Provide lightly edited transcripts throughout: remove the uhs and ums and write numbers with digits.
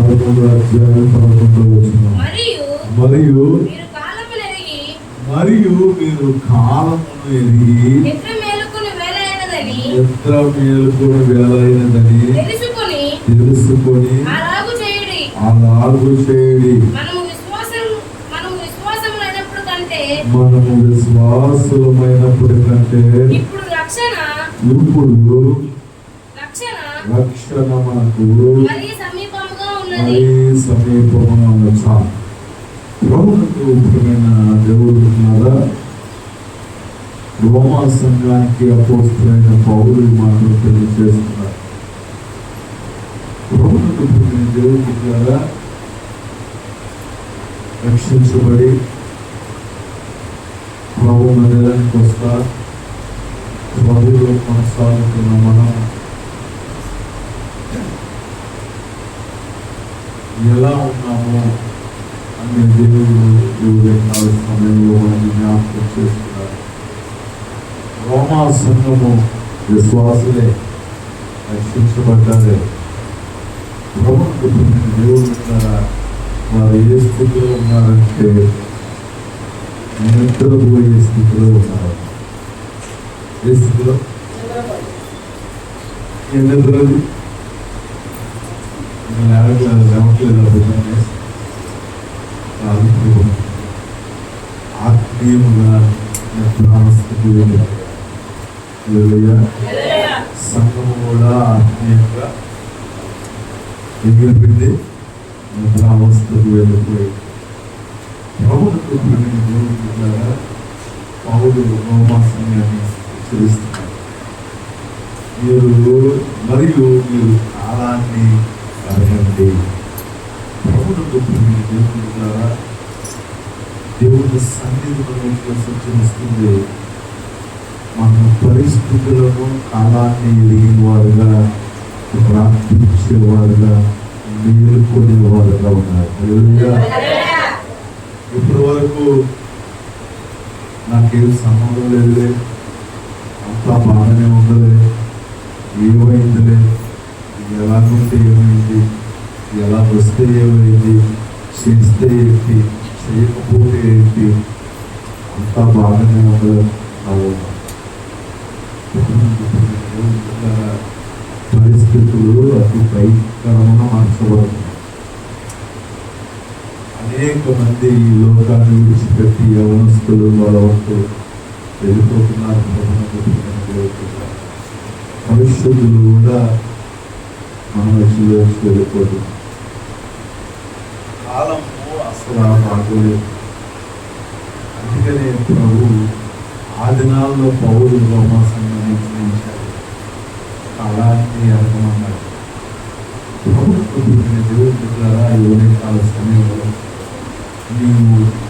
13వ అధ్యాయం 11వ వచనం. మరియు మీరు కాలమును ఎరిగి నిద్ర మేలుకుని వేళ అయినదని తెలుసుకొని అలాగు చేయుడి. మనము విశ్వాసులమైనప్పుడు కంటే ఇప్పుడు రక్షణ మనకు మరీ సమీపముగా ఉన్నది. ప్రభువుకు ప్రియమైన దేవుడున్నారా? రోమా సంఘానికి అపోస్తలుడైన పౌలు మాటలు తెలియజేస్తున్నారు. ప్రభువుకు ప్రియమైన దేవుడున్నారా? రక్షించబడి ప్రభు మందిరానికి వస్తా ప్రభువులో కొనసాగుతున్న మనం ఎలా ఉన్నామో అనే దేవుడు సమయంలో మనకి జ్ఞాపకం చేస్తున్నారు. రోమా సంఘము విశ్వాసులే, రక్షించబడ్డారే. ప్రభువుకు దేవుడు ఉన్నారా? వారు ఏ స్థితిలో ఉన్నారంటే నిద్రపోయే స్థితిలో ఉన్నారు. ఏ స్థితిలో? ఏ నిద్రది? లేవట్లేదు. ఆత్మీయముగా నిద్రావస్థకు సంఘము కూడా ఆత్మీయంగా ఎగిరిపిండి నిద్రావస్థకు వెళ్ళిపోయి ప్రభువుకు దేవుడుగా పౌలు రోమా సంఘాన్ని హెచ్చరిస్తున్నారు. మీరు కాలాన్ని అడగండి. ప్రభువుకు దేవుడుగా దేవుడి సన్నిధిలోకి సూచనిస్తుంది. మన పరిస్థితులను కాలాన్ని ఎరిగిన వారుగా, ప్రార్థించేవారుగా, మేలుకునేవారుగా ఉన్నారు. ఇప్పటి వరకు నాకేం సంబంధం లేదులే, అంతా బాగానే ఉండలే, ఏమైందిలే, ఎలాగుంటే ఏమైంది, ఎలా వస్తే ఏమైంది, చేస్తే ఏంటి, చేయకపోతే ఏంటి, అంతా బాగానే ఉండదు. పరిస్థితులు అతి భయంకరంగా మార్చబడుతుంది. అనేక మంది ఈ లోకాన్ని విడిచిపెట్టి యవనస్తులు బలవంతులు వెళ్ళిపోతున్నారు. పరిస్థితులు కూడా మన వచ్చి వెళ్ళిపోతుంది. కాలము అసలు బాగోలేదు. అందుకనే ప్రభు ఆ దినాల్లో పౌలు రోమా సంఘాన్ని హెచ్చరించారు. కాలాన్ని అడగమన్నారు. ప్రభుత్వ దేవుడి ద్వారా యువనే కాల సమయంలో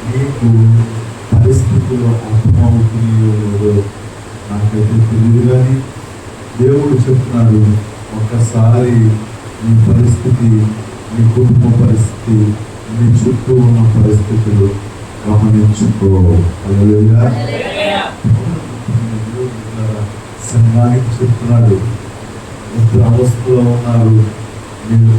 నీకు పరిస్థితుల్లో అర్థమవుతున్నాయో నాకైతే తెలియదు, కానీ దేవుడు చెప్తున్నాడు, ఒక్కసారి నీ పరిస్థితి, నీ కుటుంబ పరిస్థితి, నీ చుట్టూ ఉన్న పరిస్థితులు గమనించుకో. హల్లెలూయా. సంఘానికి చెప్తున్నాడు, నిద్ర అవస్థలో ఉన్నారు, మీరు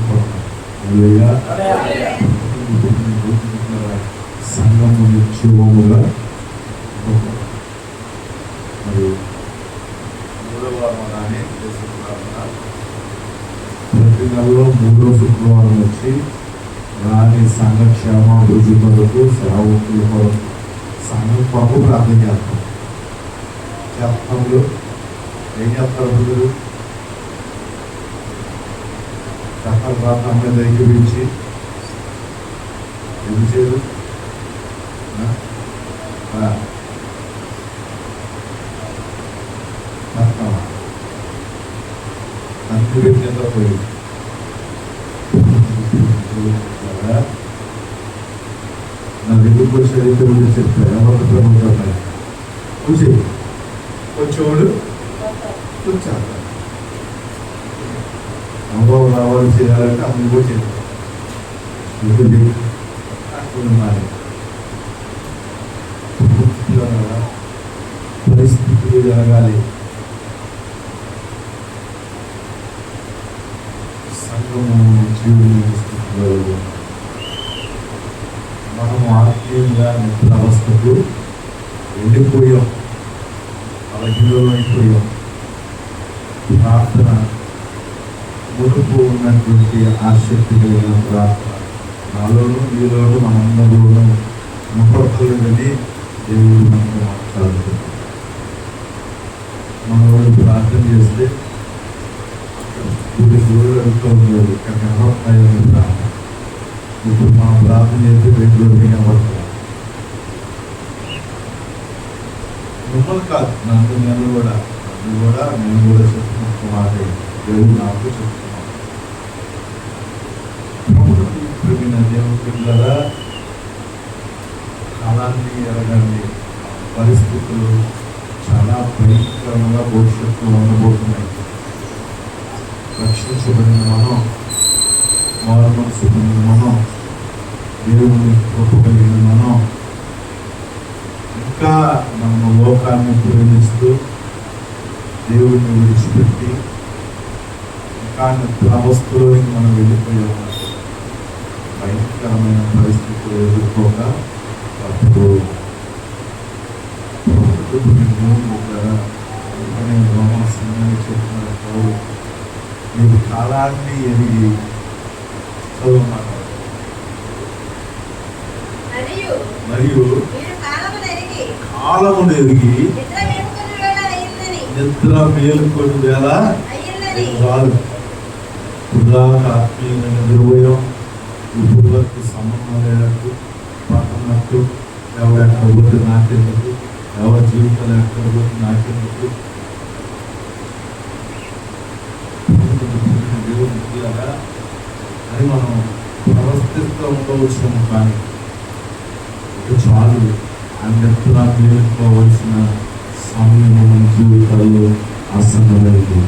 సంఘము నిత్యముగా. మరి 3వ వారాన్ని ప్రతి నెలలో 3వ శుక్రవారం వచ్చి రాని సంఘక్షేమ అభివృద్ధి కొరకు, సేవకుల కొరకు, సంఘం కొరకు ప్రార్థన చేస్తాం. ఏం చేస్తారు? అందరూ చక్కల ప్రార్థన మీద ఏకీపించి ఏం చేయరు? తండ్రి పెట్టిన పోయి నా దగ్గరకు చరిత్ర గురించి చెప్తారు. ఎవరి ప్రభుత్వం చూసి వచ్చేవాడు వచ్చారు. అనుభవం రావాలి, చేయాలంటే అందుకు చేయాలి. పరిస్థితులు జరగాలి. సంఘము జీవులు చూపించగలదు. మనం ఆత్మీయంగా నిద్రావస్థకు వెళ్ళిపోయాం, బలహీనలో అయిపోయాం. ప్రార్థన మునుపు ఉన్నటువంటి ఆసక్తి కలిగిన ప్రార్థన నాలోను మీలోను మనందరిలోనూ ముఖర్తలుగానే దేవుడు మనకు మాట్లాడుతున్నాడు. మనవాడు ప్రార్థన చేస్తే గుడి అడుగుతూ ఉన్నాడు, ఇక్కడ కనబడతాయని ప్రార్థన. ఇప్పుడు మనం ప్రార్థన చేస్తే రెండు కనబడతాం. మిమ్మల్ని కాదు, నేను కూడా చెప్తున్న మాట దేవుడు నాకు చెప్తున్నాను. దేవుని పిల్లరా, కాలాన్ని ఎరగండి. పరిస్థితులు చాలా భయంకరంగా భవిష్యత్తులో ఉండబోతున్నాయి. రక్షించబడిన మనం, మారు మనసు పొందిన మనం, దేవుని కృప కలిగిన మనం ఇంకా మన లోకాన్ని ప్రేమిస్తూ దేవుడిని విడిచిపెట్టి ఇంకా నిద్రావస్థలోకి మనం వెళ్ళిపోయాము. భయంకరమైన పరిస్థితులు ఎదుర్కోక తప్పదు. రోమాసంగాన్ని చెప్తున్నారు, మీరు కాలాన్ని ఎరిగి చదువున్నారు మరియు కాలమును ఎరిగి నిద్ర మేలుకొని వేళ చాలు. వృధాగా ఆత్మీయంగా నిద్రపోయాం. ఇప్పుడు వరకు సంబంధం లేనట్టు పక్కనట్టు, ఎవరు ఎక్కడ పోతే నాకెందుకు, ఎవరి జీవితాలు ఎక్కడ పోతే నాకెందుకు. దేవుడు అని మనం ప్రవర్తిస్తూ ఉండవచ్చును. కానీ ఇక చాలు, ఆ నిద్ర మేలుకోవలసిన సమయం మన జీవితాల్లో ఆసన్నమైంది.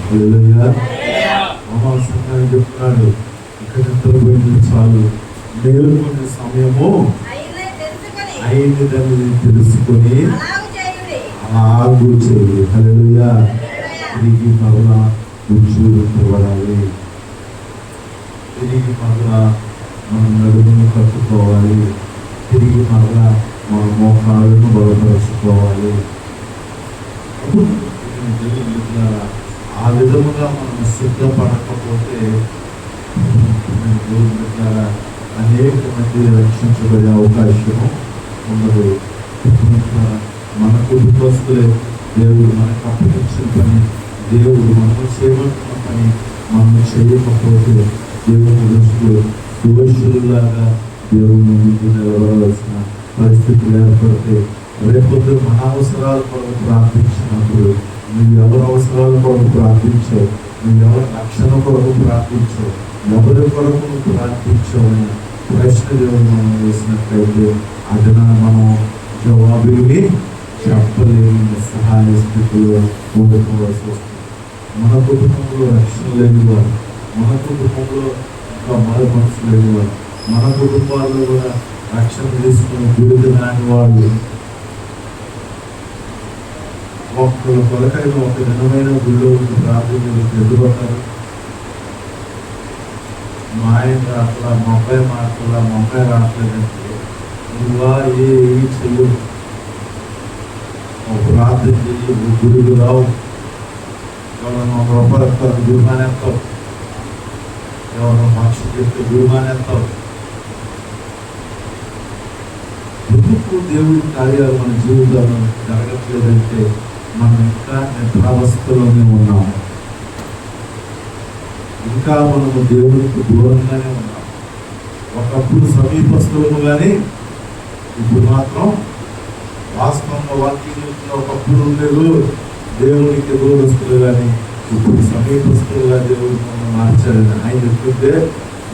సంఘాన్ని చెప్తున్నాడు, ఇక నిద్రపోయింది చాలు, మేలుకునే సమయము అయినదని తెలుసుకొని అలాగూ చేయాలి. హల్లెలూయా. తిరిగి మరలా ఉజ్జీవించబడాలి. తిరిగి మరలా మన నడుమును కట్టుకోవాలి. తిరిగి మరలా మన మోకాళ్ళను బలపరుచుకోవాలి. ఆ విధముగా మనం సిద్ధపడకపోతే అనేక మంది రక్షించబడే అవకాశం ఉండదు. మన కుటుంబస్తులే దేవుడు మనకు అప్పగించిన పని, దేవుడు మనం చేయబడుతున్న పని మనం చేయకపోతే దేవుని దృష్టిలో దోషులాగా దేవుని ముందు నిలబడవలసిన పరిస్థితులు ఏర్పడితే, రేపొద్దు మన అవసరాల కొరకు ప్రార్థించినప్పుడు నువ్వు ఎవరి అవసరాల కొరకు ప్రార్థించావు, నువ్వు ఎవరి రక్షణ కొరకు ప్రార్థించావు, ఎవరి కొరకు నువ్వు ప్రార్థించావని ప్రశ్న దేవుడు మనం వేసినట్లయితే అది మనం జవాబుని చెప్పలేని సహాయ స్థితిలో ఉండిపోవాల్సి వస్తుంది. మన కుటుంబంలో రక్షణ లేని వారు, మన కుటుంబంలో ఇంకా మరో మనసు లేని వారు, మన కుటుంబాల్లో కూడా రక్షణ తీసుకుని గుడికి రాని వాళ్ళు ఒక్కరు కొరకైన ఒక దినమైన గుడిలో ప్రార్థన ఎదురవుతారు. మా ఆయన రాట్లా, మా అబ్బాయి మాట్లా, మా అమ్మాయి రావట్లేదంటే నువ్వా ఏమి చెయ్యు, ప్రార్థన చెయ్యి, గుడికి రావు, ఎవరన్నా 1 రూపాయలు ఎత్తారు గురిమానేస్తావు, ఎవరన్నా మనిషి చెప్తే గురిమానేస్తావు. ఎందుకు దేవుడి కార్యాలు మన జీవితంలో జరగట్లేదంటే మనం ఇంకా నిద్రావస్థలోనే ఉన్నాము. ఇంకా మనము దేవుడికి దూరంగానే ఉన్నాం. ఒకప్పుడు సమీపస్తులము కానీ ఇప్పుడు మాత్రం వాస్తవంగా వాక్యం ఒకప్పుడు ఉండేది దేవుడికి దూరస్తులు కానీ ఇప్పుడు సమీపస్తులుగా దేవుడు మనం మార్చాడని ఆయన చెప్తుంటే,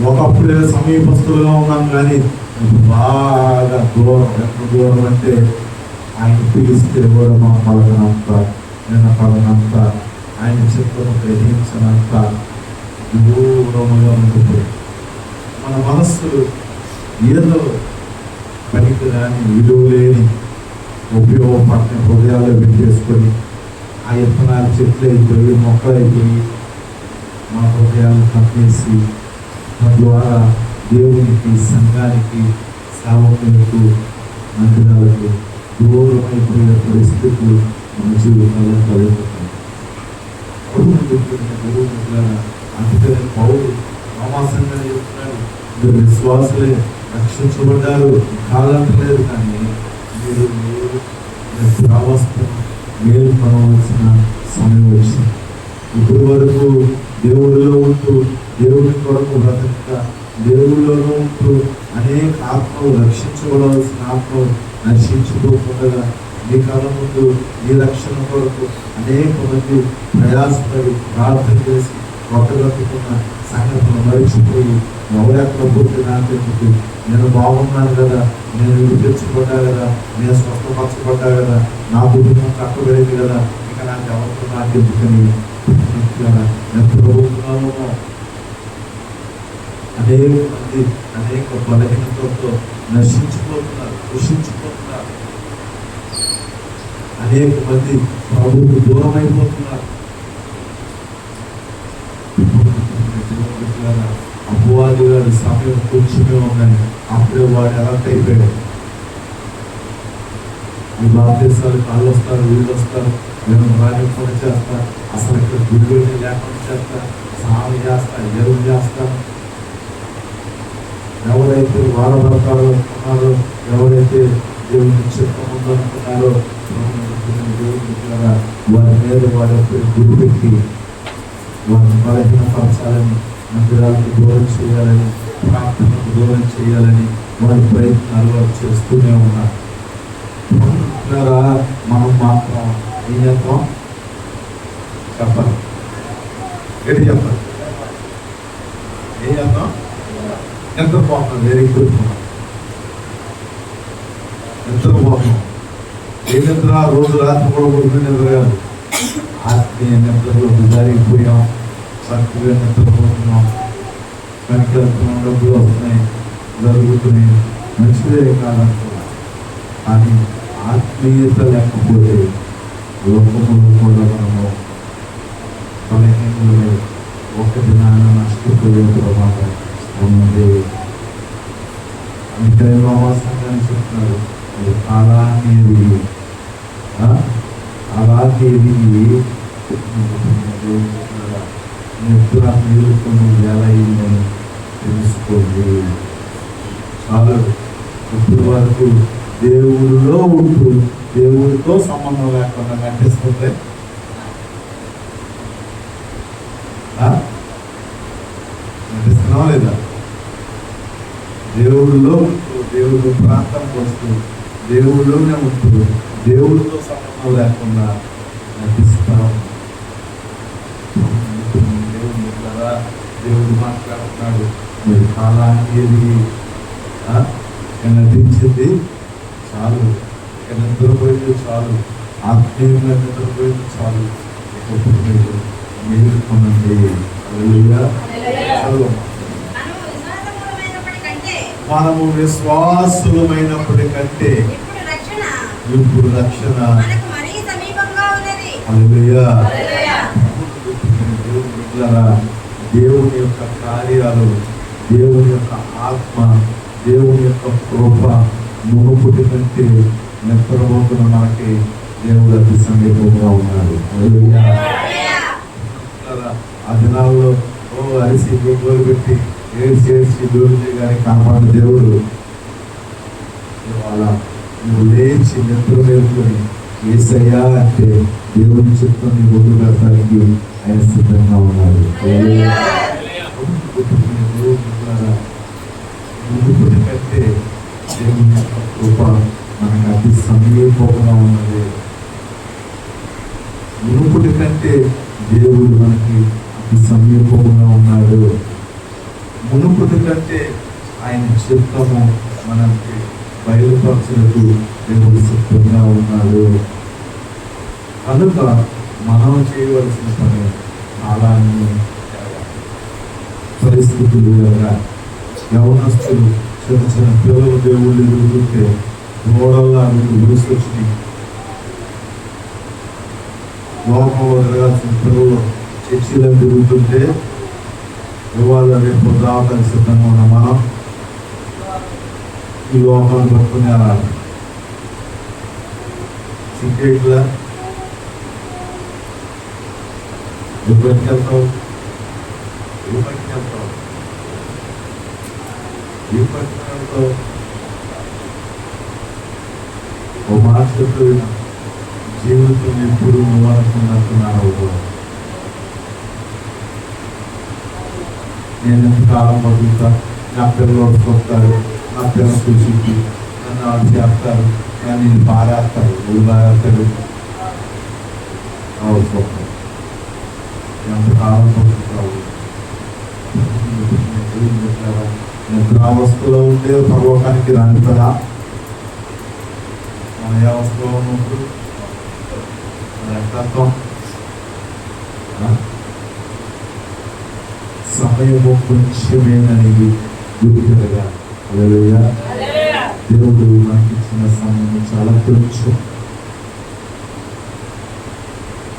ఒకప్పుడే సమీపస్తులుగా ఉన్నాం కానీ బాగా దూరం. ఎంత దూరం అంటే ఆయన పిలిస్తే కూడా మా పలకనంత, వినపడనంత, ఆయన చిత్తము గ్రహించనంత దూరముగా ఉంటుంది. మన మనస్సు ఏదో పనికి రాని, విలువ లేని, ఉపయోగపడిన హృదయాల్లో పెట్టేసుకొని ఆ విత్తనాలు చెట్లు అయిపోయి, మొక్కలు అయిపోయి, మా హృదయాలను కప్పేసి తద్వారా దేవునికి, సంఘానికి, సేవకులకు, మందిరాలకు దూరమైపోయే పరిస్థితులు మన జీవితాల్లో కలుగుతాయి. అందుకని పౌరులు సమాసంగా చెప్తున్నాడు, మీరు విశ్వాసులే, రక్షించబడ్డారు, కాదంటలేదు. కానీ మీరు దురావస్థను మేలుకొనవలసిన సమయం వచ్చింది. ఇప్పటి వరకు దేవుడిలో ఉంటూ, దేవుడి కొరకు బ్రతక, దేవుడిలోనూ ఉంటూ అనేక ఆత్మలు రక్షించబడవలసిన ఆత్మలు నశించిపోతుండగా మీ కళ్ళ ముందు ఈ రక్షణ కొరకు అనేక మంది ప్రయాసపడి ప్రార్థన చేసి కొట్టగట్టుకున్న సంగతులు మరిచిపోయి ఎవరెక్కడ పోతే నాకెందుకు, నేను బాగున్నాను కదా, నేను విడిపించబడ్డా కదా, నేను స్వస్థపరచబడ్డా కదా, నా కుటుంబం కట్టబడింది కదా, ఇక నాకు ఎవరు నాకెందుకని నిద్రపోతున్నాము. అనేక మంది అనేక బలహీనతలతో నశించిపోతున్నారు, కృషించిపోతున్నారు. అనేక మంది ప్రభువుకు దూరం అయిపోతున్నారు. అపవాది గారి సమయం కొంచెమే ఉందని అప్పుడే వాడు ఎలర్ట్ అయిపోయాడు. ఈ బాప్తీసాలు వాళ్ళు వస్తారు, వీళ్ళు వస్తారు, నేను రాజపూర్ణ చేస్తా, అసలు ఇక్కడ గుళ్ళు లేకుండా చేస్తా, స్నానం చేస్తా, ఎరువు చేస్తా. ఎవరైతే వారపడతారో అనుకున్నారో, ఎవరైతే దేవుని చిత్తం ఉందనుకున్నారో వారి మీద వారి గురి పెట్టి వారిని బలహీనపరచాలని, మందిరాలకు దూరం చేయాలని, ప్రార్థనకు దూరం చేయాలని వారి ప్రయత్నాలు వారు చేస్తూనే ఉన్నారు. మనం మాత్రం ఏం చేస్తాం చెప్పాలి, ఏంటి చెప్పాలి, ఏం చేస్తాం? నిద్రపోతున్నాం, వెరీ గుడ్. నిద్రపోతున్నాం. ఏ నిద్ర? రోజు రాత్రి కూడా కొడుకునే నిద్ర కాదు, ఆత్మీయ నిద్రలో జరిగిపోయాం, చక్కగా నిద్రపోతున్నాం, వెనకెళ్తున్నాం, డబ్బులు వస్తున్నాయి, జరుగుతున్నాయి, మంచిదే కాదంటున్నాం. కానీ ఆత్మీయత లేకపోతే లోకంలో కూడా మనము బలహీనలు ఒక దినాన నష్టపోయే ప్రమాదం ఉన్నది. అందుకని సంఘాన్ని చెప్తున్నారు, అలాంటి నిద్ర మేలుకొని ఎలా అయిందని తెలుసుకోండి. చాలు. ఇప్పుడు వరకు దేవుడిలో ఉంటూ దేవుడితో సంబంధం లేకుండా నటిస్తుంటే నటిస్తున్నావా లేదా? దేవుడిలో ఉంటూ, దేవుడు ప్రాంతానికి వస్తూ, దేవుడిలోనే ఉంటూ దేవుడితో సంబంధం లేకుండా నటిస్తాం. దేవుడు మాట్లాడుతున్నాడు, మీరు కాలానికి నటించింది చాలు, నిద్రపోయింది చాలు, ఆత్మీయంగా నిద్రపోయింది చాలు, మీరు కొనండి. మనము విశ్వాసులమైనప్పటికంటే ఇప్పుడు రక్షణ దేవుని యొక్క కార్యాలు, దేవుని యొక్క ఆత్మ, దేవుని యొక్క కృప మునుపటి కంటే నిద్రపోతున్న మనకి దేవుడు అతి సమీపంగా ఉన్నాడు. ఆ దినాల్లో అరిసి గోలు పెట్టి ఏడ్చి దూరం కానీ కాపాడు దేవుడు. ఇవాళ నువ్వు లేచి నిద్ర మేలుకొని యేసయ్యా అంటే దేవుని చిత్తం నీ ముందు పెట్టడానికి ఆయన సిద్ధంగా ఉన్నాడు. మునుపటి కంటే దేవుని యొక్క కృప మనకు అతి సమీపంగా ఉన్నది. మునుపటి కంటే దేవుడు మనకి అతి సమీపంగా ఉన్నాడు. మునుపటి కంటే ఆయన చిత్తము మనకి బయలుపరచుటకు దేవుడు సిద్ధంగా ఉన్నాడు. కనుక మనం చేయవలసిన పని కాలాన్ని పరిస్థితులు యవనస్తులు చిన్న చిన్న పిల్లలు దేవుళ్ళు ఎదుగుతుంటే గోడల్లా గురిసొచ్చి లోకంలో జరగాల్సిన పిల్లలు చర్చిలో తిరుగుతుంటే ఇవాళ రేపు రావడానికి సిద్ధంగా ఉన్న మనం ఈ లోకాలు పట్టుకుని అలా సిగ్గేట్లా ఎప్పటికి వెళ్తావు ఓ మాట చెప్తూ జీవితం ఎప్పుడు నువ్వు అనుకున్నట్టున్నావు. నేను ఎంతకాలం బతుకుతా, నా పిల్లలు వస్తారు, నా పిల్లలు చూసి నన్ను వాళ్ళు చేస్తారు, కానీ నేను బారేస్తాడు నువ్వు బారేస్తాడు అవసరం. ఎంతకాలం బతుకుతావు? నిద్రావస్థలో ఉండే పర్వకానికి రాని కదా, మన ఏ అవస్థలో ఉన్నప్పుడు రక్తత్వం సమయము కొంచెమేననేది గుర్తుగా. దేవుడు నాకు ఇచ్చిన సమయం చాలా కొంచెం.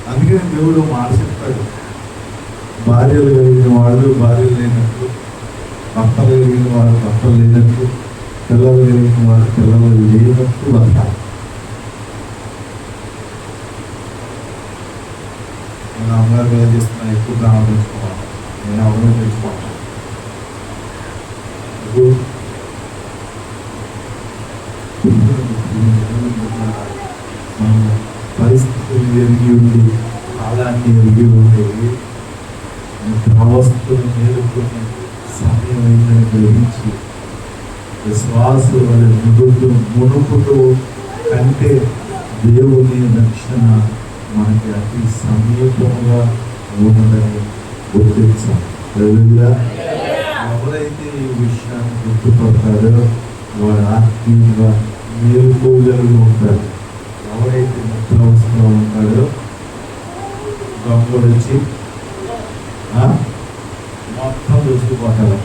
అందుకని దేవుడు మాట చెప్తాడు, భార్యలు కలిగిన వాళ్ళు భార్యలు లేనట్టు, భర్తలు కలిగిన వాళ్ళు భర్తలు లేనట్టు, పిల్లలు కలిగిన వాళ్ళు పిల్లలు లేనట్టు బతకాలి. నేను అమ్మగారు ఏం చేస్తున్నా, ఎక్కువ గ్రామం తెచ్చుకోవాలి, నేను అమ్మగారు తెచ్చుకోవాలి. పరిస్థితులు ఎరిగి ఉండి, కాలాన్ని ఎరిగి ఉండేవి, అవస్థను మేలుకొని సమయం అయిందని గ్రహించి విశ్వాసం మునుపుడు కంటే దేవుని రక్షణ మనకి అతి సమీపంగా ఉన్నదని గుర్తించాం. ఎవరైతే ఈ విషయాన్ని గుర్తుపడతారో వారు ఆత్మీయంగా మేలుకోగలిగి ఉంటారు. ఎవరైతే నిద్రావస్థలో ఉంటారో దొంగలు వచ్చి మొత్తం దోసుకుపోతారు.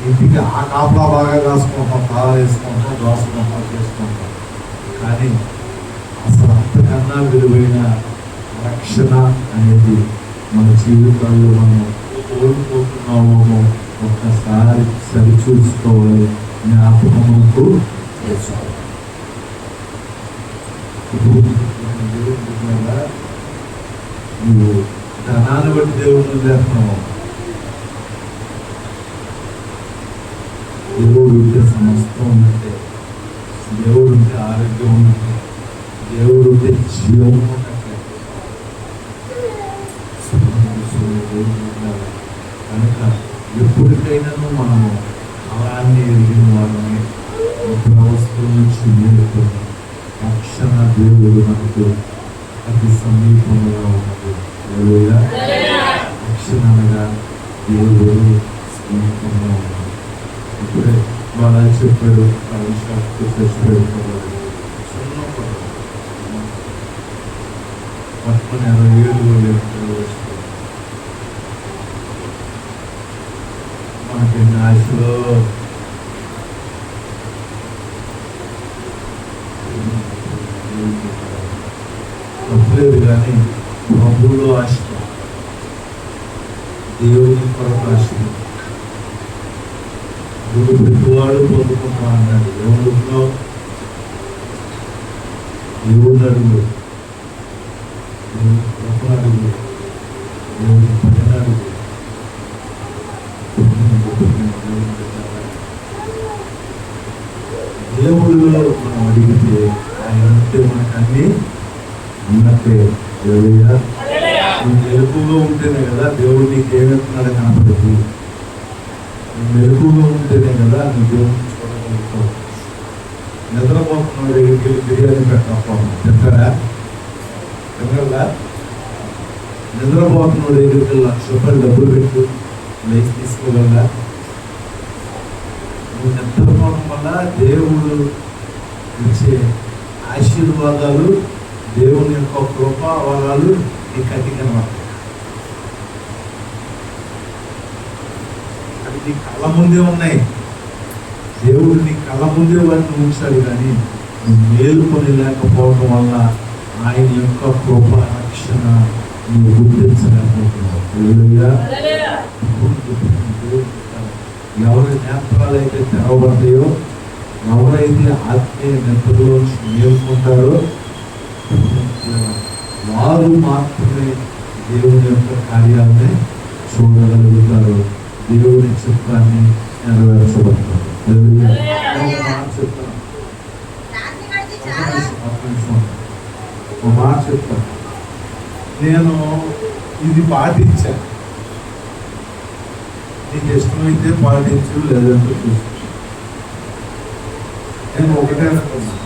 ఇంటికి ఆ కాపలా బాగా కాసుకుంటాం, తాళాలు వేసుకుంటాం, దోసుకుంటాం, చేసుకుంటాం. కానీ అసలు అంతకన్నా విలువైన రక్షణ అనేది మన జీవితాల్లో మనం కోల్పోతున్నామో ఒక్కసారి సరిచూసుకోవాలి, జ్ఞాపకముకు తెచ్చుకోవాలి. నువ్వు ధనాన్ని బట్టి దేవుడిని చేస్తున్నావు. దేవుడు ఉంటే సమస్తం ఉన్నట్టే, దేవుడు ఉంటే ఆరోగ్యం ఉన్నట్టే, దేవుడు ఉంటే జీవం ఉన్నట్టే. కనుక ఎప్పటికైనా మనము కాలాన్ని ఎరిగిన వాళ్ళని వ్యవస్థల నుంచి మేలుకొని రక్షణ దేవుడు మనకు అతి సమీపంగా ఉన్నది. రక్షణ అనగా దేవుడు సమీపంగా ఉన్నది. ఇప్పుడే బాగా చెప్పాడు, పట్టుకుని 67 మనకి ఆశలో తప్పలేదు, కానీ ప్రభువులో ఆశ, దేవుని కొరకు ఆశ. దేవుడు ప్రతివాడు పొందుకుంటా అన్నాడు. దేవుడిలో దేవుడు అడుగు, దేవుడి కృప అడుగు, దేవుడి పని అడుగు. దేవుడిలో మనం అడిగితే ఆయన ఉంటే మనకు అన్ని ఉన్నట్టే. నువ్వు మెలకుగా ఉంటేనే కదా దేవుడు నీకు ఏమవుతున్నాడో కనపడుతుంది. నువ్వు మెలకుగా ఉంటేనే కదా నువ్వు దేవుడిని చూడగలుగుతావు. నిద్రపోతున్నాడు దగ్గరికి వెళ్ళి బిర్యానీ పెట్టకపోవడం తింటారా? తినగలరా? నిద్రపోతున్నాడు దగ్గరికి వెళ్ళి ₹1,00,000 డబ్బులు పెట్టు లేచి తీసుకోగలరా? నువ్వు నిద్రపోవడం వల్ల దేవుడు ఇచ్చే ఆశీర్వాదాలు, దేవుని యొక్క కృపా వరాలు నీ కంటికి కనబడతాయి. అవి నీ కళ్ళ ముందే ఉన్నాయి. దేవుడు నీ కళ్ళ ముందే వాటిని ఉంచాడు, కానీ నువ్వు మేలుకొని లేకపోవడం వల్ల ఆయన యొక్క కృప రక్షణ నువ్వు గుర్తించలేకపోతున్నావు. ఎవరి నేత్రాలు అయితే తెరవబడతాయో ఎవరైతే ఆత్మీయ నిద్రలో మేల్కొంటారో వారు మాత్రమే దేవుని యొక్క కార్యాలని చూడగలుగుతారు, దేవుని చిత్తాన్ని నెరవేర్చబడతారు. చెప్తాను, ఒక మాట చెప్తాను. నేను ఇది పాటించాను, నీకు ఇష్టమైతే పాటించు, లేదంటే చూసు. నేను ఒకటే అనుకున్నాను,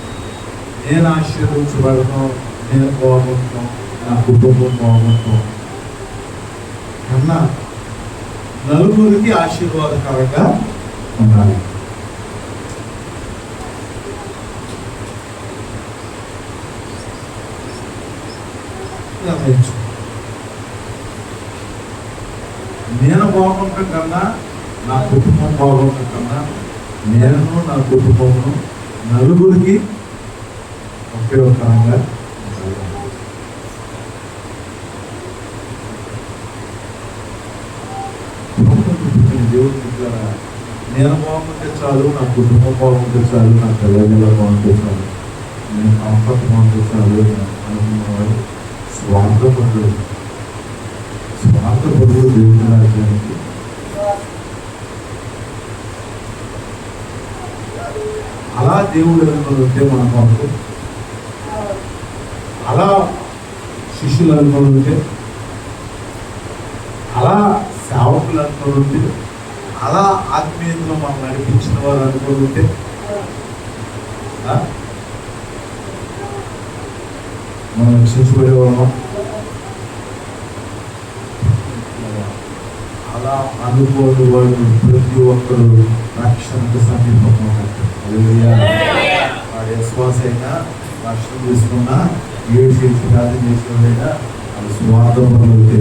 నేను ఆశీర్వించబడతాం, నేను బాగుంటాం, నా కుటుంబం బాగుంటాం కన్నా నలుగురికి ఆశీర్వాదకరంగా ఉండాలి. నేను బాగుండటం కన్నా, నా కుటుంబం బాగుండటం కన్నా, నేను నా కుటుంబము నలుగురికి ఉపయోగకరంగా దేవుడి ద్వారా నేను బాగుంటే చాలు, నా కుటుంబం బాగుంటే చాలు, నా పిల్లలు బాగుంటే చాలు, నేను కంఫర్ట్ బాగుంటే చాలు అనుకున్నవాడు స్వార్థపరుడు. స్వార్థపరుడు దేవుడి రాజ్యానికి అలా దేవుడు అనుకుంటే మన కొరకు, అలా శిష్యులు అనుకుంటే, అలా సేవకులు అనుకుంటే, అలా ఆత్మీయతలో మనం నడిపించిన వారు అనుకుంటే మనం రక్షించబడేవాళ్ళం. అలా అనుకోని వాళ్ళు ప్రతి ఒక్కరు రక్షణకు సమీపంగా వాడి విశ్వాస అయినా, రక్షణ తీసుకున్నా, ఏడు చేసి ప్రార్థన చేసినైనా అది స్వార్థపరులైతే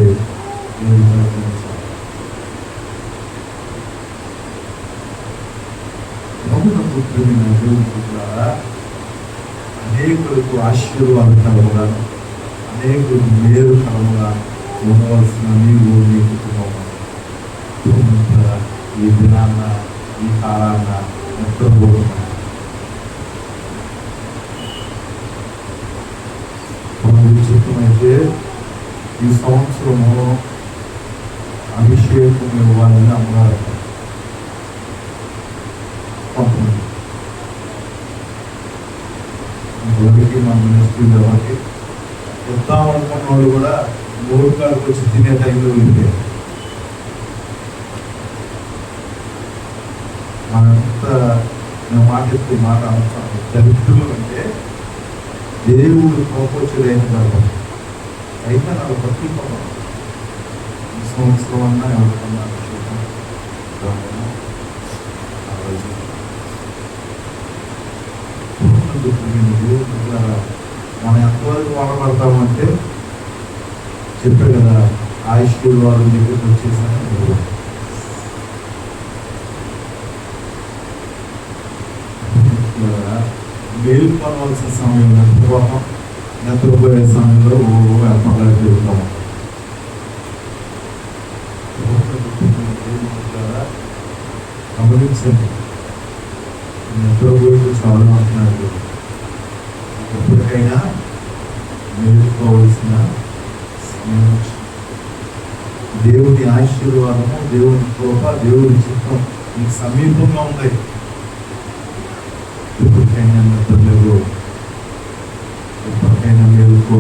అనేకులకు ఆశీర్వాదకరముగా, అనేకులకు మేలుకరముగా ఉండవలసిన నీవు నీ కుటుంబం ఈ దినాన్న, ఈ కాలాన్న నిద్రపోతున్నాం. చిత్తమైతే ఈ సంవత్సరము అభిషేకం ఇవ్వాలని అమ్మగారు కొంతమంది ఎవరికి మన మినిస్ట్రీ ఎవరికి వద్దాం అనుకున్న వాళ్ళు కూడా మూడు కాడికి వచ్చి తినే టైంలో వెళ్ళిపోయారు. మనంతా నేను మాట్లాడుతూ మాట అనుకుంటాను, దరిద్రులు అంటే దేవుడు కోపొచ్చుడైన తర్వాత అయితే నాకు పట్టిపోవడం ఈ సంవత్సరం అన్నా ఎవరికన్నా అభిషేకం మనం ఎంతవరకు వాడబడతామంటే చెప్పే కదా, ఆయుష్కుడు వాళ్ళ దగ్గరికి వచ్చేసాను. మేల్కొనవలసిన సమయంలో నిద్రపోయే సమయంలో ఏర్పాట్లు తిరుగుతాము. గమనించండి, నిద్రపోయేది చాలా అంటున్నాడు. ఎప్పటికైనా మేలుకోవలసిన సమయం, దేవుని ఆశీర్వాదము, దేవుని కృప, దేవుని చిత్తం మీకు సమీపంగా ఉంది. ఎప్పటికైనా నిద్రలేవు, ఎప్పటికైనా మేలుకో,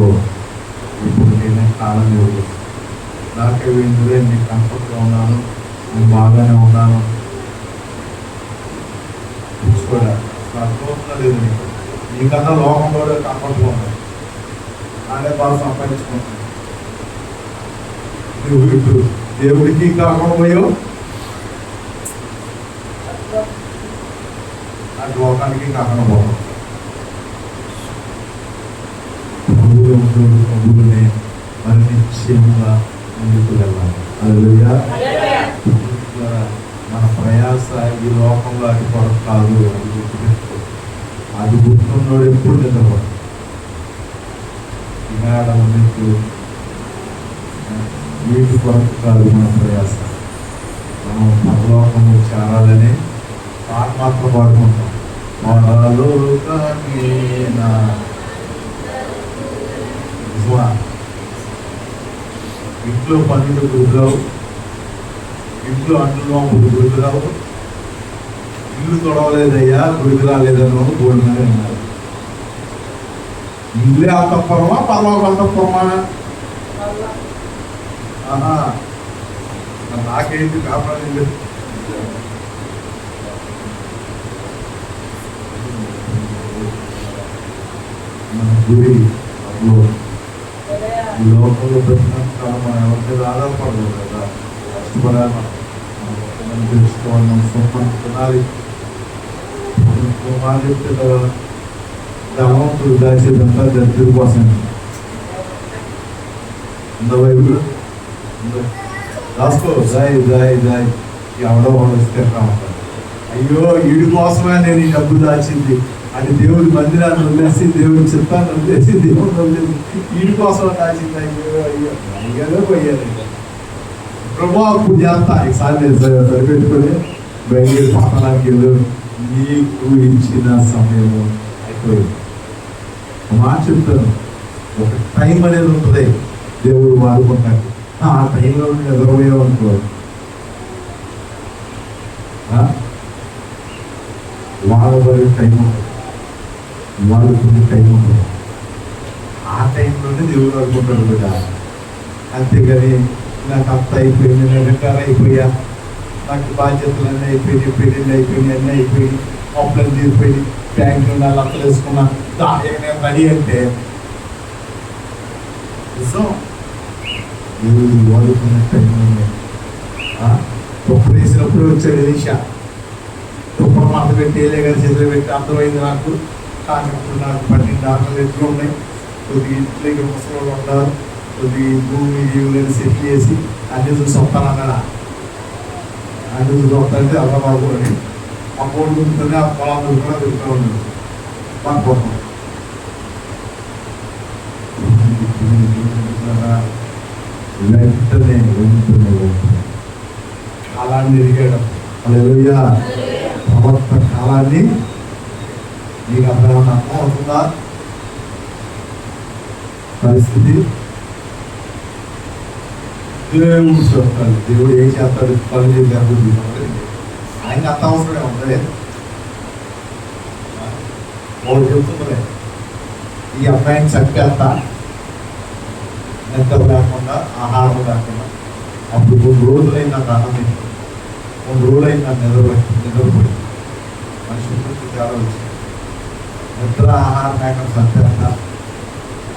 ఎప్పటికైనా కాలం లేవు. నాకే వీళ్ళే నేను కంఫర్ట్గా ఉన్నాను, నేను బాగానే ఉన్నాను చూసుకోడా అర్థమవుతున్నా లేదు. నీకన్నా లోకంలో కంఫర్ట్గా ఉన్నాయి, నానే బాగా సంపాదించుకుంటున్నాను. నువ్వు ఇప్పుడు దేవుడికి కాకుండా పోయావు, ఆ లోకానికి కాకుండా పోవడం. ప్రభువునే మరి నిశ్చయముగా ముందుకు వెళ్ళాలి. హల్లెలూయా. మన ప్రయాస ఈ లోకంలో అది కొరకు కాదు, అది గుర్తుపెట్టుకో. అది గుర్తున్నోడు ఎప్పుడు నిద్రపోడు. ఇలాంటి వీటి కొరకు కాదు మన ప్రయాస. మనం పరలోకము చేరాలని పాట మాత్రం పాడుకుంటాం, పరలోకమేనా నిజమా? ఇంట్లో పనులు గురిరావు, ఇంట్లో అంటున్నాం గురిరావు, ఇల్లు తొడవలేదయ్యా గురికి రాలేదని గోల్డ్ అన్నారు. ఇల్లే అంతఃపురమా పరలోక అంతఃపురమా? నాకేంటి కాపాడండి. మన గురి ఈ లోకంలో పెట్టినంత మనం ఎవరి మీద ఆధారపడదు కదా. కష్టపడాలి, మనం తెలుసుకోవాలి, మనం సొంతం తినాలి. మాట చెప్తే కదా ధనవంతుడు దాచేదంతా దరిద్రుడి కోసం. బైబుల్ రాసుకో, దాయి దాయి దాయి ఎవడో వస్తే ఉంటాడు. అయ్యో వీడి కోసమే నేను ఈ డబ్బు దాచింది అని దేవుడి మందిరాన్ని వదిలేసి, దేవుడి చిత్తాన్ని వదిలేసి, దేవుడిని వదిలేసి వీడి కోసం దాచింది. అయ్యో అయ్యో అయ్యాలో పోయాలి. ప్రభు అప్పుడు చేస్తా ఈసారి నేను సరిపెట్టుకొని బయలుదేరి పట్టణానికి వెళ్ళు, నీకు ఇచ్చిన సమయం అయిపోయింది. మాట చెప్తాను, ఒక టైం అనేది ఉంటుంది దేవుడు వాడుకుంటాడు. ఆ టైంలో ఎదురపోయావనుకో వాడబడే టైం ఉంటుంది, వాడుకునే టైం ఉంటుంది. ఆ టైంలోనే దేవుడు వాడుకుంటాడు కదా. అంతేగాని నాకు అంత అయిపోయింది, నేను రిటైర్ అయిపోయా, నాకు బాధ్యతలన్నీ అయిపోయినాయి, పెళ్ళిళ్ళు అయిపోయినాయి, అన్నీ అయిపోయినాయి, అప్పులు తీరిపోయి బ్యాంకులో నెల అప్పులు వేసుకున్నా నేను రెడీ అంటే నిజం. దేవుడు వాడుకునే టైంలోనే తప్పు వేసినప్పుడు వచ్చాడు ఎలీషా. తుప్పలు మాట పెట్టి ఏలే గారి చేతులు పెట్టి అర్థమైంది నాకు, కానీ ఇప్పుడు నాకు 12 ఆటలు ఎట్లు ఉన్నాయి, కొద్దిగా ఇంట్లో ముసలు ఉన్నారు, కొద్దిగా భూమి జీవులను సెట్ చేసి అన్ని చూసి వస్తానన్నాడా. అన్ని చూసి వస్తానంటే అలా బాబు అని ఆ కోడి దొరుకుతుంది, ఆ పొలం దొరుకుతున్నా దొరుకుతూ ఉంది పనుకోవడం. వెంటనే కాలాన్ని ఎదిగాడు. హల్లెలూయా. ప్రవర్త కాలాన్ని నీకు అర్థం అవుతుందా? పరిస్థితి దేవుడు చెప్తాడు. దేవుడు ఏం చేస్తాడు? పని చేసి అభివృద్ధి ఆయనకి అంత అవసరమే ఉంటుంది. వాడు చెప్తుందిలే, ఈ అబ్బాయిని చంపేస్తా, నిద్ర లేకుండా ఆహారం లేకుండా. అప్పుడు 3 రోజులైంది నాకు అన్నం తింటుంది, 3 రోజులైంది నాకు నిద్రపోయి మనిషి తేడా వచ్చింది. నిద్ర ఆహారం లేకుండా చంపేస్తా.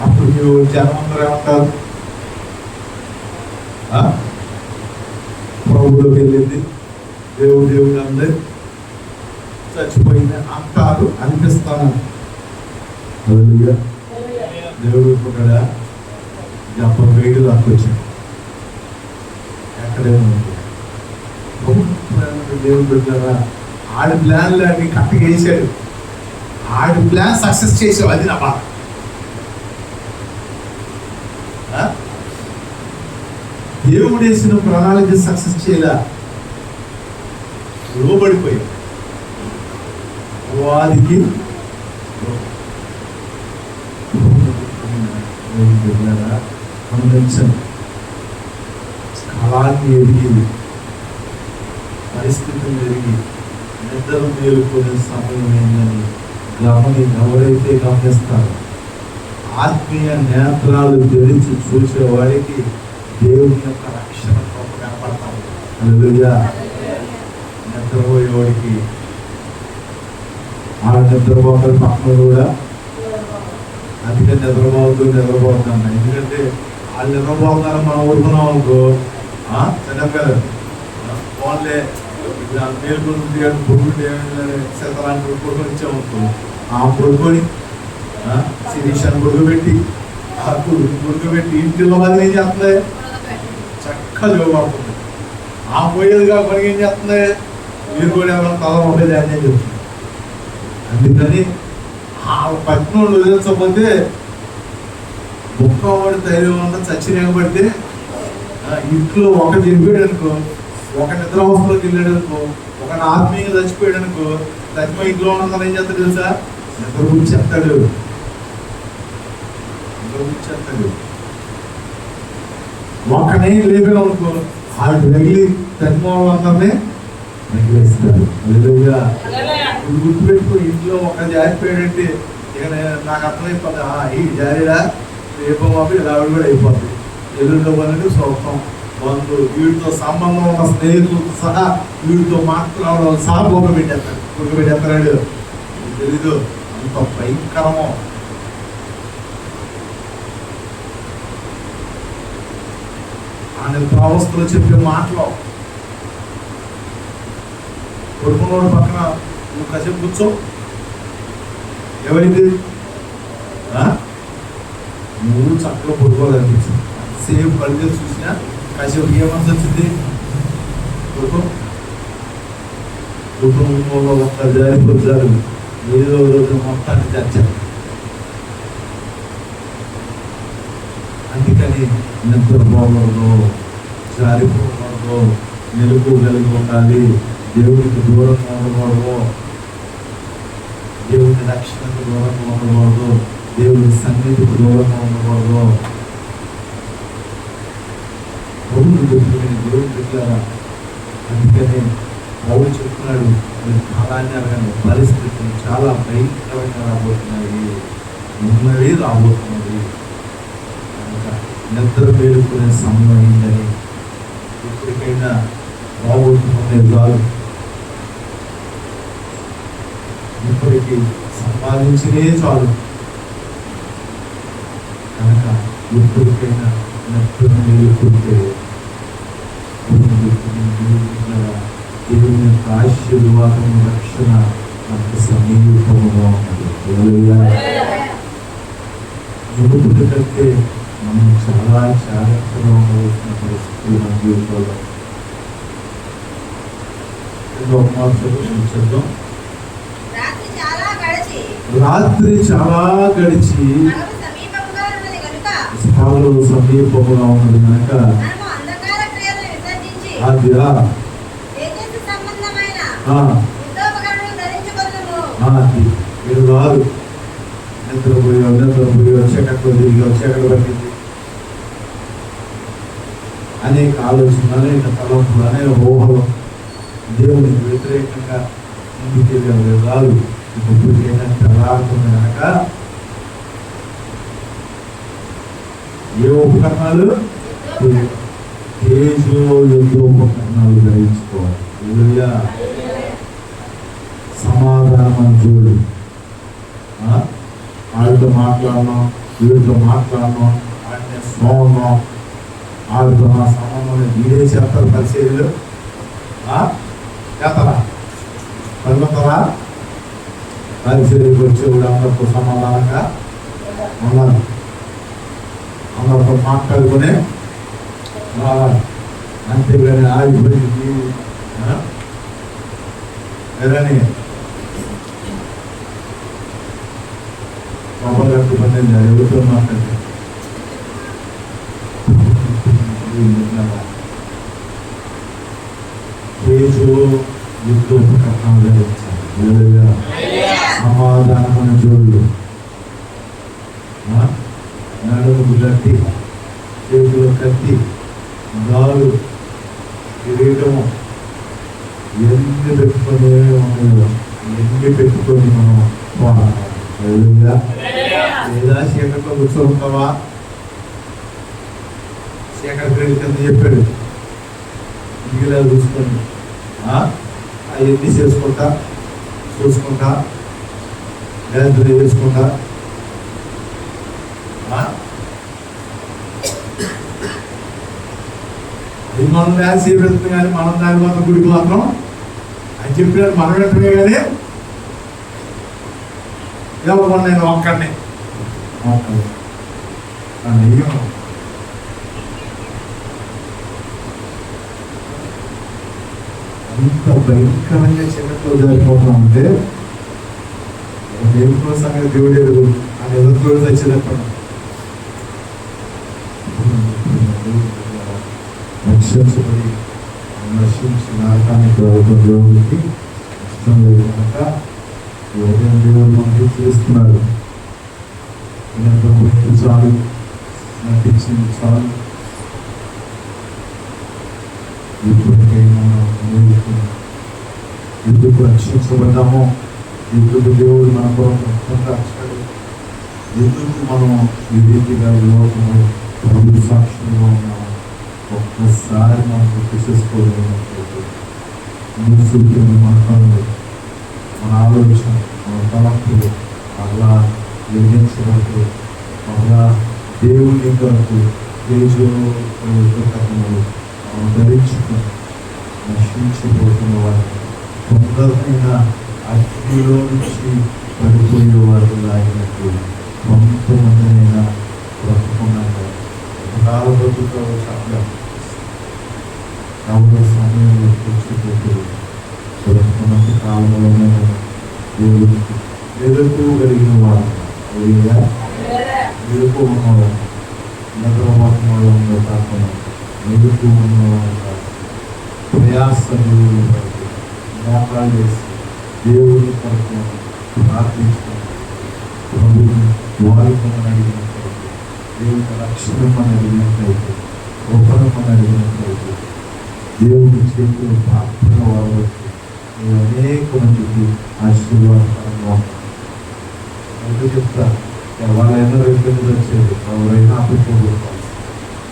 అప్పుడు మీరు జనం అందరూ ఏమంటారు? ప్రభువులోకి వెళ్ళింది, దేవుడు అందరు చచ్చిపోయింది అంటారు అనిపిస్తాను. దేవుడు పుట్టాడా? 70 వేలు దాకొచ్చింది. ఎక్కడేమో దేవుడు పెట్టారా? ఆడి ప్లాన్లు అన్ని కరెక్ట్గా వేసాడు. ఆడి ప్లాన్ సక్సెస్ చేసావు, అది నా బాధ. దేవుడు వేసిన ప్రణాళిక సక్సెస్ చేయలే, లోబడిపోయాడు వాదికి. కాలాన్ని ఎదిగి, పరిస్థితులు ఎదిగి, నిద్ర మేలుకునే సమయం ఏందని ఎవరైతే గమనిస్తారో, ఆత్మీయ నేత్రాలు తెరిచి చూసేవాడికి దేవుని యొక్క రక్షణ కనపడతాం. హల్లెలూయా. నిద్రపోయేవాడికి ఆ నిద్రపోతాడు, పక్కన కూడా అందుకే నిద్రపోతున్నా. ఎందుకంటే వాళ్ళు నిద్రపోతున్నారని మనం ఊరుకున్నాం అనుకో, చిన్నపిల్లలు ఫోన్లే మేలుకుంటుంది కానీ పొరుగుంటే శతరాన్ని కొడుకొని ఇచ్చామనుకో, ఆ పొడుకొని శిరీషాన్ని కొడుకుబెట్టి ఇంటిలో బదిలీ ఏం చేస్తుంది? చక్కగా పడుతుంది. ఆ పోయేది కాకుండా ఏం చేస్తుంది? మీరు కూడా ఏమైనా తల ఉండేది అని చెప్తుంది. అందుకని ఆ పట్టినోళ్ళు వదిలించకపోతే ముక్కవాడు ధైర్యం ఉన్న చచ్చిరేగబడితే ఇంట్లో ఒక చెప్పాడు అనుకో, ఒక నిద్రావస్థలోకి వెళ్ళాడు అనుకో, ఒక ఆత్మీయంగా చచ్చిపోయాడు అనుకో, చచ్చిపోయి ఇంట్లో ఉన్నందులో ఏం చేస్తాడు తెలుసా? నిద్ర గుర్చేస్తాడు. ఒక్కనే లేపాడు అనుకో, ఆయన వెళ్ళి చచ్చిపోవాలందరినీ నెగ్లేస్తాడు. ఇప్పుడు గుర్తుపెట్టుకో, ఇంట్లో ఒక జారిపోయాడంటే ఇక నాకు అర్థమైపోతుంది, ఈ జారిడా రేపు ఇలా కూడా అయిపోతుంది. ఎల్లుండో అనేది సొంతం బంధువులు, వీడితో సంబంధం ఉన్న స్నేహితులతో సహా వీడితో మాట్లాడడం సహా పెట్టేస్తాడు. తెలీదు అంత భయంకరమో. ఆయన భావస్థలో చెప్పే మాటలు కొడుకున్నోడు పక్కన నువ్వు కాసేపు కూర్చో, ఎవరైతే నువ్వు చక్కగా పడుకోవాలనిపించింది, సేపు కళ్ళు చూసినా కాసేపు ఏమని వచ్చింది, కుటుంబంలో ఒక్క జారిపోతారు, ఏదో రోజు మొత్తాన్ని చచ్చారు. అందుకని నిద్రపోకూడదు, జారిపోకూడదు, మెలకు కలిగి ఉండాలి, దేవుడికి దూరంగా ఉండకూడదు, దేవుని రక్షణకు దూరంగా ఉండకూడదు, దేవుని సన్నిధికి దూరంగా ఉండకూడదు. దేవుడు పెట్టారా? అందుకని పౌలు చెప్తున్నాడు, కాలాన్ని అడగండి, పరిస్థితులు చాలా భయంకరంగా రాబోతున్నాయి, ఉన్నవి రాబోతున్నది, నిద్ర మేలుకునే సమయం అయిందని. ఎప్పటికైనా రాబోతున్నది కాదు, ఇప్పటికీ సంపాదించినే చాలు కనుక ఎప్పటికైనా నిద్ర మేలుకుంటే దేవుని యొక్క ఆశీర్వాదం, రక్షణ మనకు సమీపంగా ఉన్నది. మునుపటి కంటే మనం చాలా జాగ్రత్తగా ఉండవలసిన పరిస్థితులు మన జీవితంలో. చూద్దాం. రాత్రి చాలా గడిచి స్థాలు సమీపంగా ఉన్నది కనుక అదిరా మీరు రాదు, నిద్రపోయి వచ్చేటప్పుడు తిరిగి వచ్చేటప్పుడు పట్టింది అనేక ఆలోచనలు, అనేక తలంపులు, అనేక ఊహలు దేవునికి వ్యతిరేకంగా ముందుకెళ్ళే రాదు. ఇప్పటికైనా తెల్లారుతుంది కనుక ఏ ఉపకరణాలు, తేజో యుద్ధోపకరణాలు ధరించుకోవాలి. సమాధానం చూడు, వాళ్ళతో మాట్లాడడం, వీళ్ళతో మాట్లాడడం, వాటిని స్మోహం, వాళ్ళతో నా సంబంధం వీడే చేస్తారు. పరిచర్యలు చేస్తారా? పరుగుతారా? పరిచర్యకు వచ్చేవాడు అందరితో సమాధానంగా ఉన్నారు, అందరితో మాట్లాడుకునే రావాలి. అంతేగాని ఆగిపోయింది ఎరని మొబైల్ పన్నెండు ఎవరితో మాట్లాడి సమాధానమైన జోళ్ళు, నడుము గట్టి, చేతిలో కత్తి, గాలు, కిరీటము, ఎన్ని పెట్టుకొని ఎన్ని పెట్టుకొని మనం లేదా చీకట్లో కూర్చోఉంటావా? చీకటి కింద చెప్పాడు, ఇంటికి చూసుకోండి, అవన్నీ చేసుకుంటా చూసుకుంటా గాయత్రి వేసుకుంటా అది మనం డ్యాన్స్ చేయబడుతుంది, కానీ మనం దాని మాత్రం గుడికి మాత్రం అని చెప్పినట్టు మనం వెంటనే కానీ ఎవరు నేను ఒక్కడిని అంత భయంకరంగా చిన్నతో జరిగిపోతామంటే దేవుడు సంగతి దేవుడు ఎదురు అని ఎదురు తెచ్చేటప్పుడు రక్షించబడి నశించి నరకానికి వెళ్ళడం దేవుడికి ఇష్టం లేదు కనుక ఉదయం దేవుడు మనకి చేస్తున్నాడు. చాలు, నటించింది చాలు. ఇప్పటికైనా ఎందుకు రక్షించబడ్డామో, ఎందుకు దేవుడు మన కొరకు రక్తంగా వచ్చాడు, ఎందుకు మనం ఈ రీతిగా లోకము ప్రభు సాక్షిగా ఉన్నాము, ఒక్కసారి మనం గుర్తు చేసుకోలేనట్లయితే మూసుకుని మాట్లాడదు మన ఆలోచన, మన తలపులు అలా నిర్మించబడుతూ మళ్ళా దేవుని కొరకు తేజోకములు మనం ధరించుకుని నశించిపోతున్న వారిని, కొందరైనా అగ్నిలో నుంచి పడిపోయే వారు లాగినట్టు కొంతమందినైనా బ్రతుకున్నాక కాల బ్రతుకు చాలా ఎవరో సమయంలో కూర్చుపోతూ బ్రతుకున్నంత కాలంలోనే దేవుడికి ఎదుర్కోగలిగిన వారు, ఎదుర్కో ఉన్నవారు, నిద్రపోతున్న కాకుండా ఎదుర్కో ఉన్నవారు కాదు, ప్రయాసలు మోకాలు వేసి దేవుని కొరకు ప్రార్థించుకుంటారు. ప్రభుని వారికమని అడిగినట్లయితే, దేవుని రక్షణమని అడిగినట్లయితే, గొప్పనమని అడిగినట్లయితే దేవుని చేతులు ప్రార్థన వాడవచ్చు. అనేక మందికి ఆశీర్వాదకరంగా ఉంటారు. చెప్తారు వాళ్ళైనా రెండు వచ్చేది, ఎవరైనా పెట్టుకోవాలి.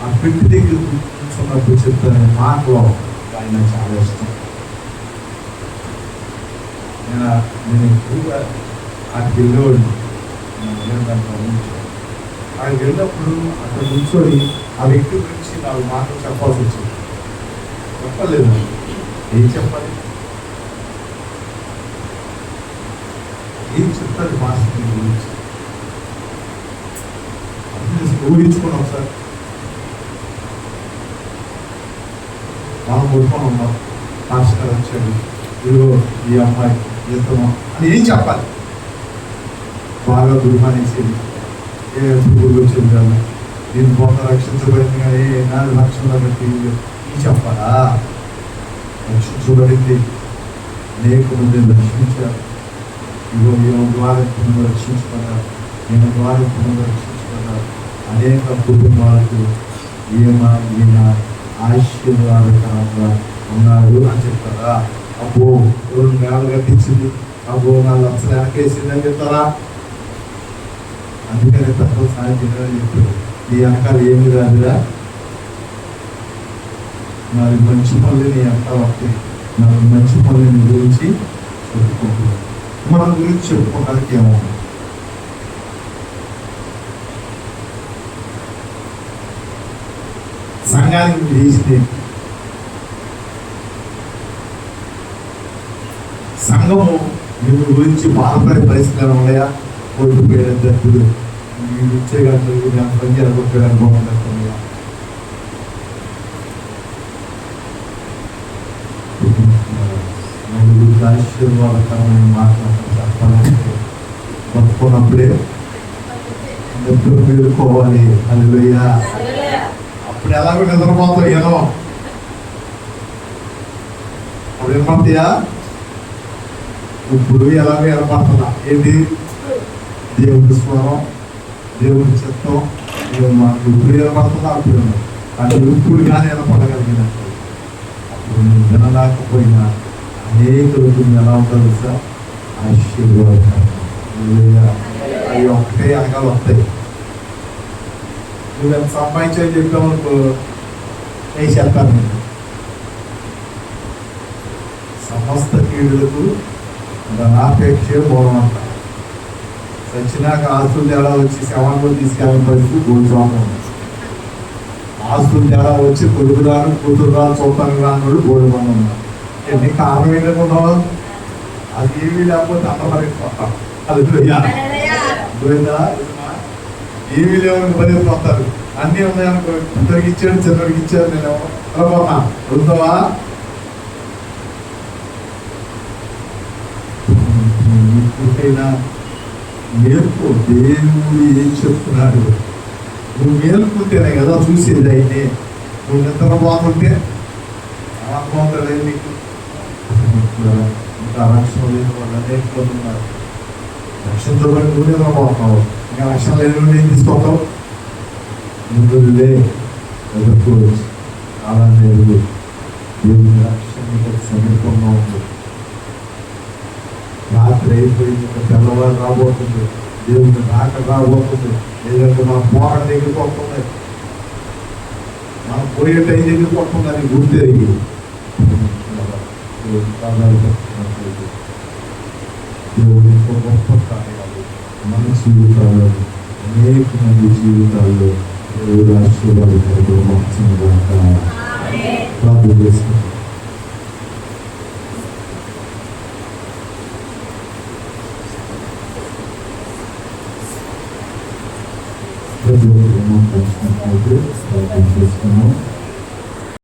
ఆ పెట్టి దగ్గర కూర్చున్నప్పుడు చెప్తారనే మాటలో ఆయన చాలా ఇష్టం. నేను ఎక్కువగా అక్కడికి వెళ్ళేవాడిని. అక్కడికి వెళ్ళినప్పుడు అక్కడ కూర్చొని ఆ వ్యక్తి గురించి 4 మాటలు చెప్పాల్సి వచ్చింది. చెప్పలేదు, ఏం చెప్పాలి, ఏం చెప్తాడు మాస్టర్ గురించి ఊహించుకున్నాం సార్. మనం ఊరుకొని ఉన్నాం, మాస్టర్ వచ్చాడు, ఇదిగో ఈ అమ్మాయి ఎంతమో అని ఏం చెప్పాలి, బాగా దుర్మానేసేది, ఏ పురుగులు వచ్చేది కదా, దీని పొంద రక్షించబడింది కానీ నాది రక్షణ బట్టి ఈ చెప్పాలా. రక్షించబడింది, అనేక మంది రక్షించారు. ఇదిగో ఈయన ద్వారా రక్షించబడ్డారు, ఈయన ద్వారా రక్షించబడ్డారు. అనేక కుటుంబాలకు ఈయన ఆశీర్వాదకరంగా ఉన్నాడు అని చెప్తారా. అబ్బో 2 నెలలు కట్టించింది, అబ్బో 4 లక్షలు వెనకేసింది అని చెప్తారా. అందుకని తక్కువ సాయం చెప్పారు, ఈ వెనకాల ఏమి రాదురా, మరి మంచి పనులని ఎంత వస్తాయి, మరి మంచి పనులని గురించి చెప్పుకుంటున్నాం. మన గురించి చెప్పుకోవడానికి ఏమో సంఘానికి మీరు చేసింది, సంఘము మీ గురించి బాధపడే పరిస్థితులు ఉన్నాయా, ఓడిపోయిన దత్తులు మీరు ఇచ్చేయగలరు, పని జరగొట్టడానికి బాగుంటుందా, ఆశీర్వాదకరమైన మాట్లాడటం చెప్పాలంటే బతుకున్నప్పుడే ఎప్పుడు మేలుకోవాలి. హల్లెలూయా. అప్పుడు ఎలాగో నిద్రపోతావు, ఏదో అప్పుడు వినపడతాయా, ఇప్పుడు ఎలాగో ఏర్పడుతున్నా ఏంటి, దేవుడి స్వరం, దేవుడి చిత్తం మాకు ఇప్పుడు ఏర్పడుతుందా, అప్పుడు అంటే ఇప్పుడు కానీ ఏర్పడగలిగినట్టు. అప్పుడు నువ్వు వినలేకపోయినా అనేకులకు ఎలా ఉంటుంది సార్, ఆశీర్వాదం. అవి ఒకటే వెనకాల వస్తాయి. నువ్వు ఎంత సంపాదించని చెప్పామనుకో వేసేస్తారు. నేను సమస్త కీడులకు ధనాపేక్షే మూలం అంట. సచ్చినాక ఆస్తులు తేడా వచ్చి శవాన్ని తీసుకెళ్ళిన పరిస్థితి గోల్చోటం. ఆస్తులు తేడా వచ్చి కొడుకురాను కూతురురాలు చూడటానికి రాను గోడు పని ఉన్నారు. ఎన్ని కారణం ఏంటనుకున్నావు, అది ఏమీ లేకపోతే అందరిపోతాం. అది పోయిందా, ఏమీ లేవని పరిపోతారు. అన్నీ ఉన్నాయనుకో, ఇద్దరికి ఇచ్చాడు చిన్నరికి ఇచ్చాడు, నేను వెళ్ళబోతా వెళ్తావా. ఇప్పటికైనా మేల్కో, దేవుడు ఏం చెప్తున్నాడు. నువ్వు మేల్కుంటేనే కదా చూసేది. అయితే నువ్వు నిద్రపోతుంటే అనుభవం లేదు నీకు. ఇంకా రక్షణ లేని వాళ్ళు అనేక మంది ఉన్నారు. రక్షించబడి నువ్వు నిద్రపోతున్నావు, ఇంకా రక్షణ లేని నువ్వు ఏం తీసుకుంటావు? ముందు ఎదుర్కోవచ్చు. అలానే దేవుని రక్షణ సమీపంగా ఉంది. రాత్రి అయిపోయింది, ఇంకా తెల్లవారు రాబోతుంది, దేవుని రాక రాబోతుంది. లేదంటే మన పోరాట దగ్గరికి వస్తుంది, మనం పోయే టైం దగ్గరికి వస్తుంది. అది గుర్తెరిగి దేవుని యొక్క గొప్ప కార్యాలు మన జీవితాల్లో, అనేక మంది జీవితాల్లో దేవుడు ఆశీర్వాదాలు మార్చినదాకా ప్రార్థన చేస్తున్నాం. ప్రతి ఒక్కరు ప్రార్థన చేసుకున్నాం.